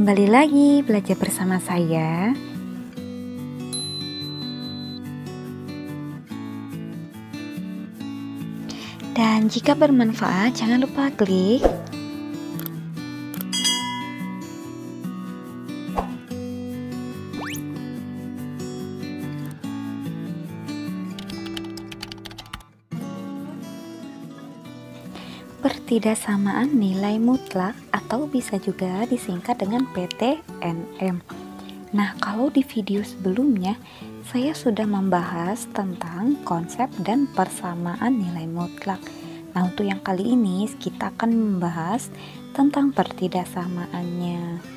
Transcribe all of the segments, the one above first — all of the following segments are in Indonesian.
Kembali lagi belajar bersama saya. Dan jika bermanfaat, jangan lupa klik pertidaksamaan nilai mutlak atau bisa juga disingkat dengan PTNM. Nah, kalau di video sebelumnya saya sudah membahas tentang konsep dan persamaan nilai mutlak. Nah, untuk yang kali ini kita akan membahas tentang pertidaksamaannya.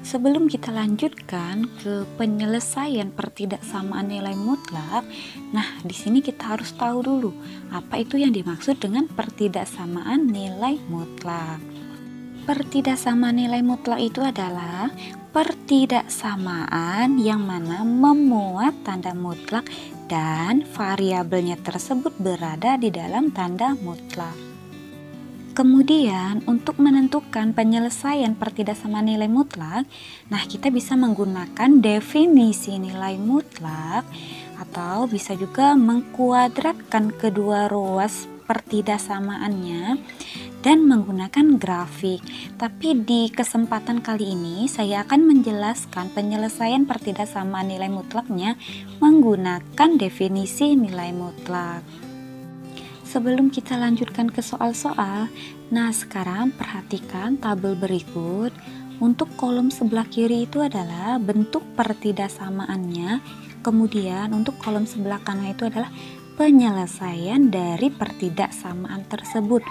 Sebelum kita lanjutkan ke penyelesaian pertidaksamaan nilai mutlak, nah di sini kita harus tahu dulu apa itu yang dimaksud dengan pertidaksamaan nilai mutlak. Pertidaksamaan nilai mutlak itu adalah pertidaksamaan yang mana memuat tanda mutlak dan variabelnya tersebut berada di dalam tanda mutlak. Kemudian untuk menentukan penyelesaian pertidaksamaan nilai mutlak, nah kita bisa menggunakan definisi nilai mutlak atau bisa juga mengkuadratkan kedua ruas pertidaksamaannya dan menggunakan grafik. Tapi di kesempatan kali ini saya akan menjelaskan penyelesaian pertidaksamaan nilai mutlaknya menggunakan definisi nilai mutlak. Sebelum kita lanjutkan ke soal-soal, nah sekarang perhatikan tabel berikut. Untuk kolom sebelah kiri itu adalah bentuk pertidaksamaannya, kemudian untuk kolom sebelah kanan itu adalah penyelesaian dari pertidaksamaan tersebut.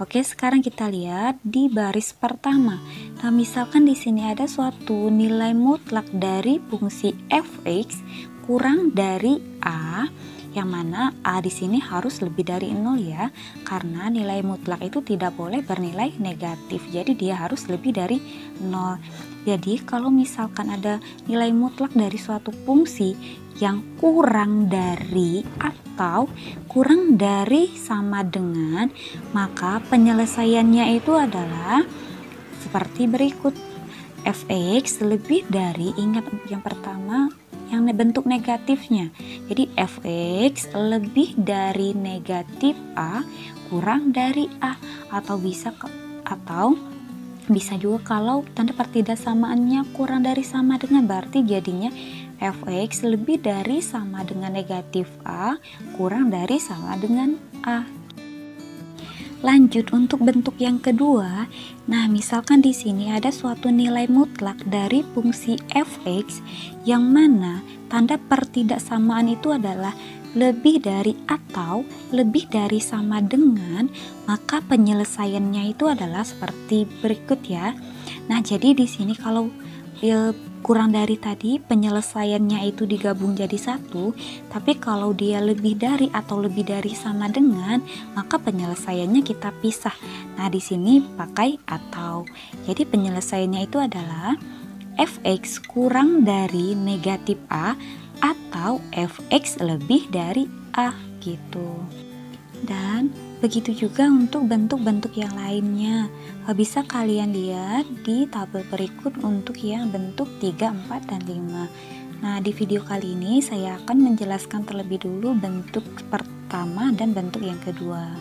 Oke, sekarang kita lihat di baris pertama. Nah, misalkan di sini ada suatu nilai mutlak dari fungsi f(x) kurang dari a, yang mana a di sini harus lebih dari 0 ya, karena nilai mutlak itu tidak boleh bernilai negatif, jadi dia harus lebih dari 0. Jadi kalau misalkan ada nilai mutlak dari suatu fungsi yang kurang dari atau kurang dari sama dengan, maka penyelesaiannya itu adalah seperti berikut. f(x) lebih dari, ingat yang pertama yang bentuk negatifnya, jadi f(x) lebih dari negatif a kurang dari a, atau bisa juga kalau tanda pertidaksamaannya kurang dari sama dengan, berarti jadinya f(x) lebih dari sama dengan negatif a kurang dari sama dengan a. Lanjut untuk bentuk yang kedua. Nah, misalkan di sini ada suatu nilai mutlak dari fungsi f(x) yang mana tanda pertidaksamaan itu adalah lebih dari atau lebih dari sama dengan, maka penyelesaiannya itu adalah seperti berikut ya. Nah, jadi di sini kalau kurang dari tadi penyelesaiannya itu digabung jadi satu, tapi kalau dia lebih dari atau lebih dari sama dengan, maka penyelesaiannya kita pisah. Nah, di sini pakai atau. Jadi penyelesaiannya itu adalah f(x) kurang dari negatif a atau f(x) lebih dari a gitu. Dan begitu juga untuk bentuk-bentuk yang lainnya. Bisa kalian lihat di tabel berikut untuk yang bentuk 3, 4, dan 5. Nah, di video kali ini saya akan menjelaskan terlebih dulu bentuk pertama dan bentuk yang kedua.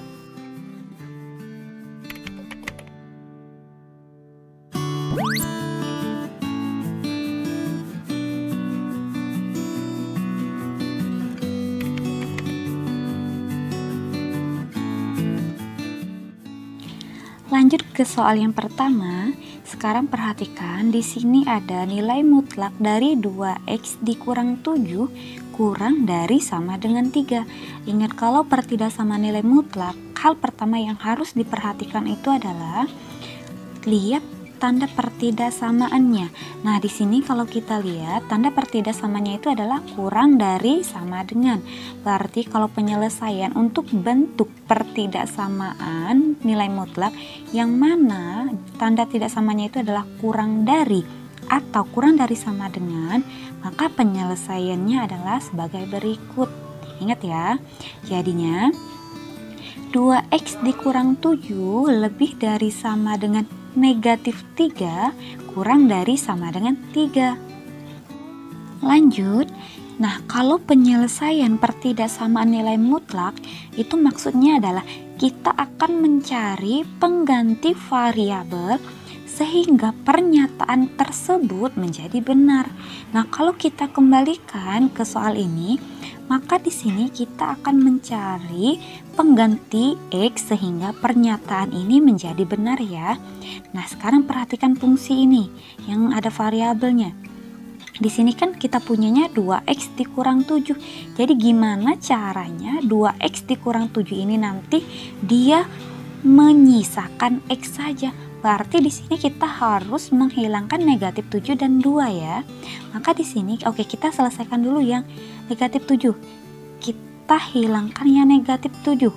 Lanjut ke soal yang pertama. Sekarang perhatikan di sini ada nilai mutlak dari 2x dikurang 7 kurang dari sama dengan 3. Ingat, kalau pertidaksamaan nilai mutlak, hal pertama yang harus diperhatikan itu adalah lihat tanda pertidaksamaannya. Nah, di sini kalau kita lihat tanda pertidaksamaannya itu adalah kurang dari sama dengan. Berarti kalau penyelesaian untuk bentuk pertidaksamaan nilai mutlak yang mana tanda tidaksamanya itu adalah kurang dari atau kurang dari sama dengan, maka penyelesaiannya adalah sebagai berikut. Ingat ya. Jadinya 2x dikurang 7 lebih dari sama dengan negatif 3 kurang dari sama dengan 3. Lanjut. Nah, kalau penyelesaian pertidaksamaan nilai mutlak itu maksudnya adalah kita akan mencari pengganti variabel sehingga pernyataan tersebut menjadi benar. Nah, kalau kita kembalikan ke soal ini, maka di sini kita akan mencari pengganti X sehingga pernyataan ini menjadi benar ya. Nah, sekarang perhatikan fungsi ini yang ada variabelnya. Di sini kan kita punyanya 2x dikurang 7. Jadi gimana caranya 2x dikurang 7 ini nanti dia menyisakan x saja. Berarti di sini kita harus menghilangkan negatif 7 dan 2 ya. Maka di sini oke, kita selesaikan dulu yang negatif 7. Kita hilangkan yang negatif 7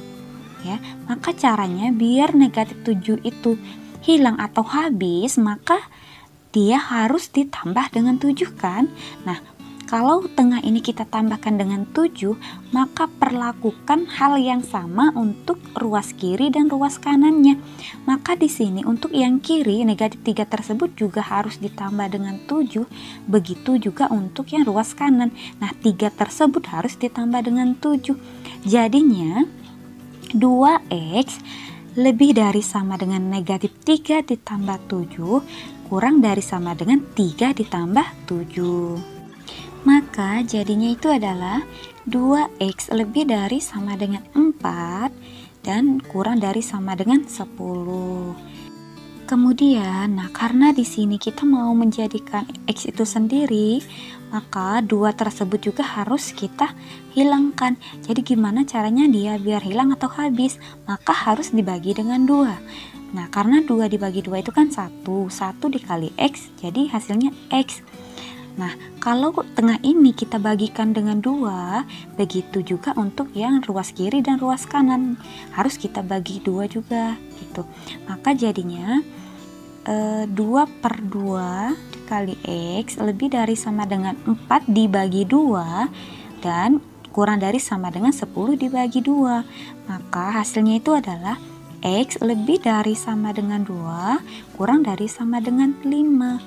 ya. Maka caranya biar negatif 7 itu hilang atau habis, maka dia harus ditambah dengan 7 kan. Nah, kalau tengah ini kita tambahkan dengan 7, maka perlakukan hal yang sama untuk ruas kiri dan ruas kanannya. Maka di sini untuk yang kiri negatif 3 tersebut juga harus ditambah dengan 7. Begitu juga untuk yang ruas kanan. Nah, 3 tersebut harus ditambah dengan 7. Jadinya 2x lebih dari sama dengan negatif 3 ditambah 7 kurang dari sama dengan 3 ditambah 7. Maka jadinya itu adalah 2x lebih dari sama dengan 4 dan kurang dari sama dengan 10. Kemudian, nah karena di sini kita mau menjadikan x itu sendiri, maka 2 tersebut juga harus kita hilangkan. Jadi gimana caranya dia biar hilang atau habis? Maka harus dibagi dengan 2. Nah, karena 2 dibagi 2 itu kan 1 dikali X, jadi hasilnya X. Nah, kalau tengah ini kita bagikan dengan 2, begitu juga untuk yang ruas kiri dan ruas kanan. Harus kita bagi 2 juga, gitu. Maka jadinya 2 per 2 dikali X lebih dari sama dengan 4 dibagi 2, dan kurang dari sama dengan 10 dibagi 2. Maka hasilnya itu adalah X lebih dari sama dengan 2 kurang dari sama dengan 5.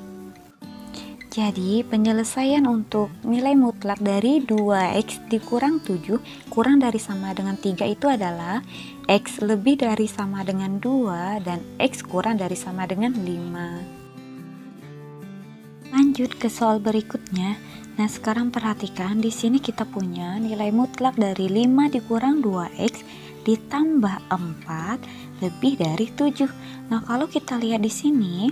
Jadi penyelesaian untuk nilai mutlak dari 2x dikurang 7 kurang dari sama dengan 3 itu adalah X lebih dari sama dengan 2 dan X kurang dari sama dengan 5. Lanjut ke soal berikutnya. Nah, sekarang perhatikan di sini kita punya nilai mutlak dari 5 dikurang 2x ditambah 4 lebih dari 7. Nah, kalau kita lihat di sini,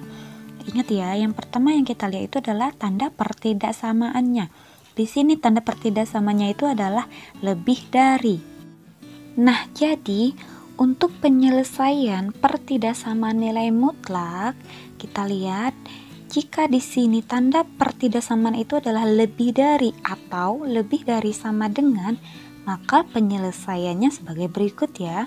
ingat ya, yang pertama yang kita lihat itu adalah tanda pertidaksamaannya. Di sini tanda pertidaksamaannya itu adalah lebih dari. Nah, jadi untuk penyelesaian pertidaksamaan nilai mutlak, kita lihat jika di sini tanda pertidaksamaan itu adalah lebih dari atau lebih dari sama dengan, maka penyelesaiannya sebagai berikut ya.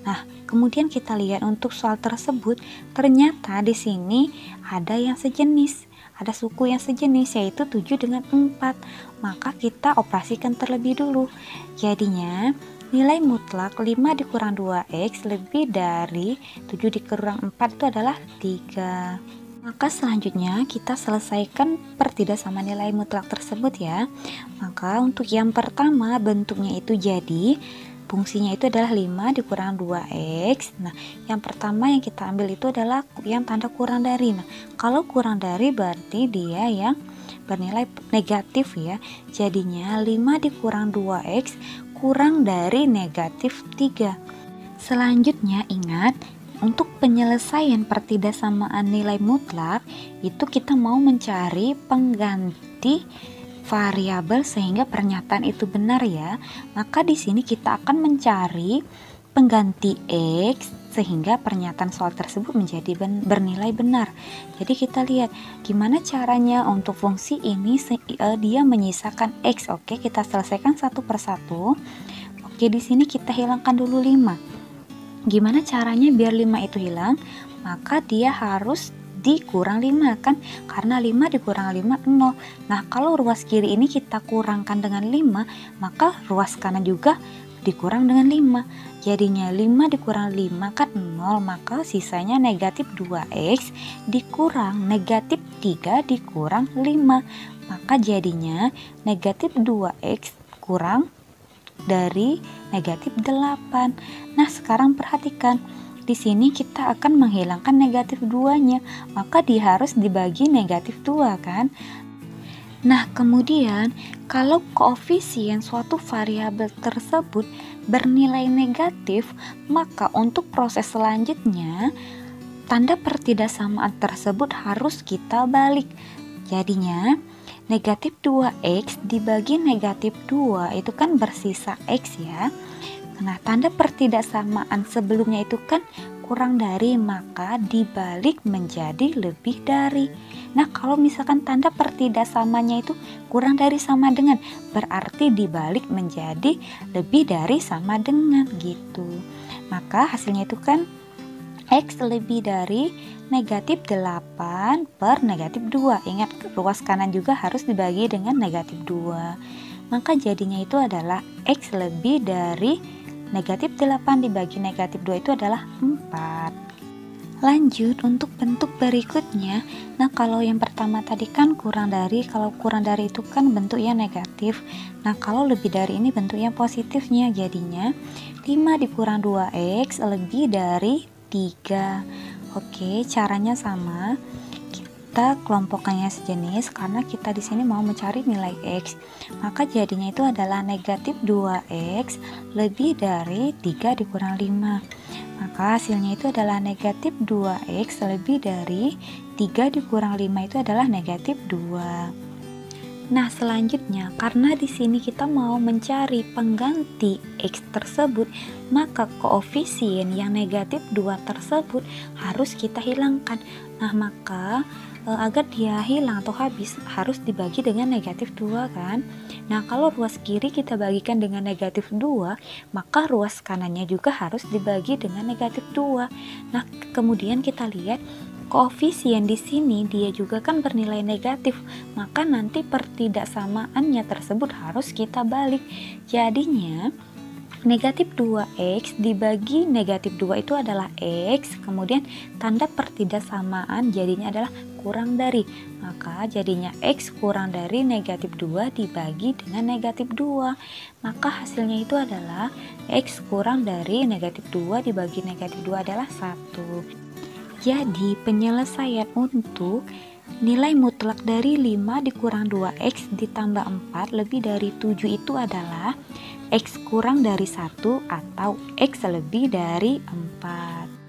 Nah, kemudian kita lihat untuk soal tersebut, ternyata di sini ada yang sejenis, ada suku yang sejenis yaitu 7 dengan 4. Maka kita operasikan terlebih dulu. Jadinya nilai mutlak 5 dikurang 2x lebih dari 7 dikurang 4 itu adalah 3. Maka selanjutnya kita selesaikan pertidaksamaan nilai mutlak tersebut ya. Maka untuk yang pertama bentuknya itu jadi fungsinya itu adalah 5 dikurang 2x. Nah, yang pertama yang kita ambil itu adalah yang tanda kurang dari. Nah, kalau kurang dari berarti dia yang bernilai negatif ya. Jadinya 5 dikurang 2x kurang dari negatif 3. Selanjutnya ingat, untuk penyelesaian pertidaksamaan nilai mutlak itu kita mau mencari pengganti variabel sehingga pernyataan itu benar ya. Maka di sini kita akan mencari pengganti X sehingga pernyataan soal tersebut menjadi bernilai benar. Jadi kita lihat gimana caranya untuk fungsi ini dia menyisakan X. Oke, kita selesaikan satu persatu. Oke, di sini kita hilangkan dulu 5. Gimana caranya biar 5 itu hilang? Maka dia harus dikurang 5 kan, karena 5 dikurang 5 0. Nah, kalau ruas kiri ini kita kurangkan dengan 5, maka ruas kanan juga dikurang dengan 5. Jadinya 5 dikurang 5 kan 0, maka sisanya negatif 2x dikurang negatif 3 dikurang 5. Maka jadinya negatif 2x kurang dari negatif 8. Nah, sekarang perhatikan. Di sini kita akan menghilangkan negatif 2-nya, maka dia harus dibagi negatif 2 kan? Nah, kemudian kalau koefisien suatu variabel tersebut bernilai negatif, maka untuk proses selanjutnya tanda pertidaksamaan tersebut harus kita balik. Jadinya negatif 2x dibagi negatif 2 itu kan bersisa x ya. Nah, tanda pertidaksamaan sebelumnya itu kan kurang dari, maka dibalik menjadi lebih dari. Nah, kalau misalkan tanda pertidaksamanya itu kurang dari sama dengan, berarti dibalik menjadi lebih dari sama dengan gitu. Maka hasilnya itu kan x lebih dari negatif 8 per negatif 2. Ingat, ruas kanan juga harus dibagi dengan negatif 2. Maka jadinya itu adalah x lebih dari negatif 8 dibagi negatif 2 itu adalah 4. Lanjut untuk bentuk berikutnya. Nah, kalau yang pertama tadi kan kurang dari, kalau kurang dari itu kan bentuknya negatif. Nah, kalau lebih dari ini bentuknya positifnya, jadinya 5 dikurang 2x lebih dari 3. Oke, caranya sama. Kita kelompokkannya sejenis karena kita di sini mau mencari nilai x. Maka jadinya itu adalah negatif 2x lebih dari 3 dikurang 5. Maka hasilnya itu adalah negatif 2x lebih dari 3 dikurang 5 itu adalah negatif 2. Nah, selanjutnya karena di sini kita mau mencari pengganti x tersebut, maka koefisien yang negatif 2 tersebut harus kita hilangkan. Nah, maka agar dia hilang atau habis harus dibagi dengan negatif 2 kan. Nah, kalau ruas kiri kita bagikan dengan negatif 2, maka ruas kanannya juga harus dibagi dengan negatif 2. Nah, kemudian kita lihat koefisien di sini dia juga kan bernilai negatif, maka nanti pertidaksamaannya tersebut harus kita balik. Jadinya negatif 2x dibagi negatif 2 itu adalah x, kemudian tanda pertidaksamaan jadinya adalah kurang dari, maka jadinya x kurang dari negatif 2 dibagi dengan negatif 2, maka hasilnya itu adalah x kurang dari negatif 2 dibagi negatif 2 adalah 1. Jadi penyelesaian untuk nilai mutlak dari 5 dikurang 2x ditambah 4 lebih dari 7 itu adalah x kurang dari 1 atau x lebih dari 4.